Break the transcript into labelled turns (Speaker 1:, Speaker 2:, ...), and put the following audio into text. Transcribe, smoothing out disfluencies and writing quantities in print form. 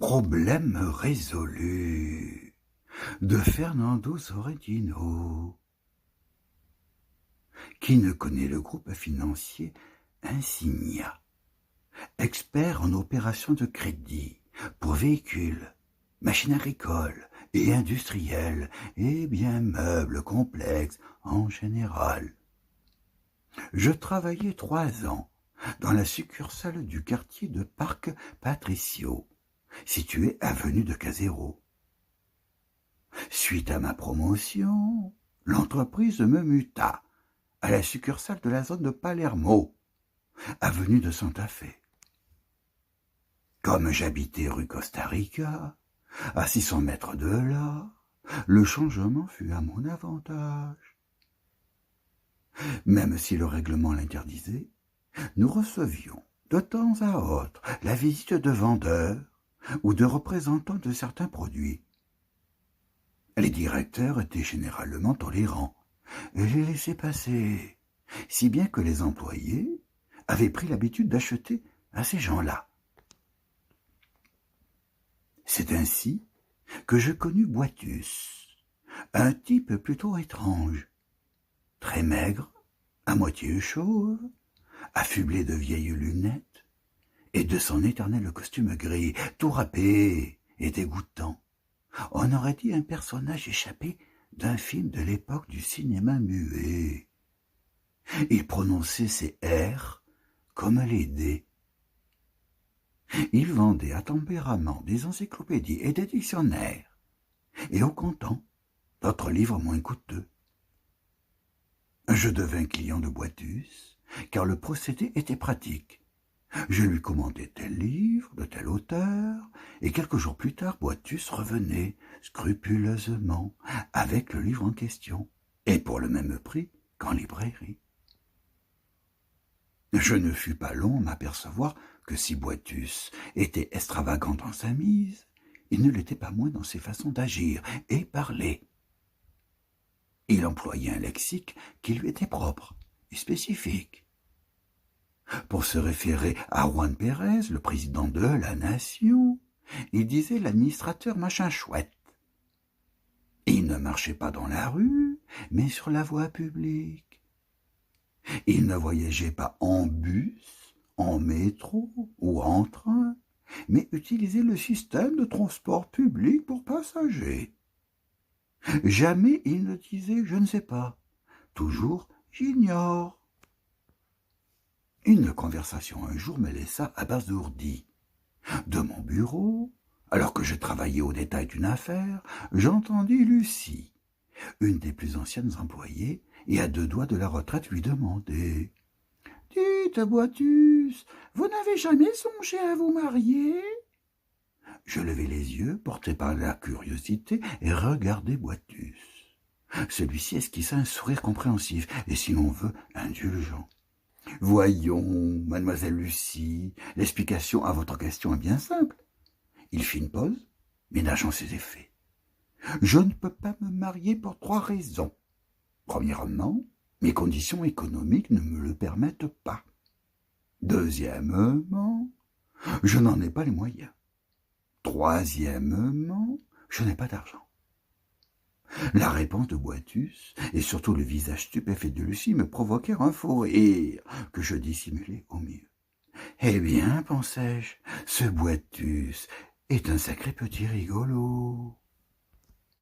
Speaker 1: Problème résolu de Fernando Sorrentino. Qui ne connaît le groupe financier Insignia, expert en opérations de crédit pour véhicules, machines agricoles et industrielles et bien meubles complexes en général. Je travaillais 3 ans dans la succursale du quartier de Parc Patricio, situé avenue de Casero. Suite à ma promotion, l'entreprise me muta à la succursale de la zone de Palermo, avenue de Santa Fe. Comme j'habitais rue Costa Rica, à 600 mètres de là, le changement fut à mon avantage. Même si le règlement l'interdisait, nous recevions de temps à autre la visite de vendeurs ou de représentants de certains produits. Les directeurs étaient généralement tolérants et les laissaient passer, si bien que les employés avaient pris l'habitude d'acheter à ces gens-là. C'est ainsi que je connus Boitus, un type plutôt étrange, très maigre, à moitié chauve, affublé de vieilles lunettes et de son éternel costume gris, tout râpé et dégoûtant. On aurait dit un personnage échappé d'un film de l'époque du cinéma muet. Il prononçait ses R comme les D. Il vendait à tempérament des encyclopédies et des dictionnaires, et au comptant d'autres livres moins coûteux. Je devins client de Boitus, car le procédé était pratique. Je lui commandais tel livre de tel auteur, et quelques jours plus tard, Boitus revenait scrupuleusement avec le livre en question, et pour le même prix qu'en librairie. Je ne fus pas long à m'apercevoir que si Boitus était extravagant dans sa mise, il ne l'était pas moins dans ses façons d'agir et parler. Il employait un lexique qui lui était propre et spécifique. Pour se référer à Juan Pérez, le président de la nation, il disait l'administrateur machin chouette. Il ne marchait pas dans la rue, mais sur la voie publique. Il ne voyageait pas en bus, en métro ou en train, mais utilisait le système de transport public pour passagers. Jamais il ne disait « je ne sais pas », toujours « j'ignore ». Une conversation un jour me laissa abasourdi. De mon bureau, alors que je travaillais au détail d'une affaire, j'entendis Lucie, une des plus anciennes employées, et à 2 doigts de la retraite, lui demander « Dites, Boitus, vous n'avez jamais songé à vous marier ?» Je levai les yeux, porté par la curiosité, et regardai Boitus. Celui-ci esquissa un sourire compréhensif, et si l'on veut, indulgent. « Voyons, mademoiselle Lucie, l'explication à votre question est bien simple. » Il fit une pause, ménageant ses effets. « Je ne peux pas me marier pour 3 raisons. Premièrement, mes conditions économiques ne me le permettent pas. Deuxièmement, je n'en ai pas les moyens. Troisièmement, je n'ai pas d'argent. » La réponse de Boitus, et surtout le visage stupéfait de Lucie, me provoquèrent un faux rire, que je dissimulai au mieux. « Eh bien, pensai-je, ce Boitus est un sacré petit rigolo. »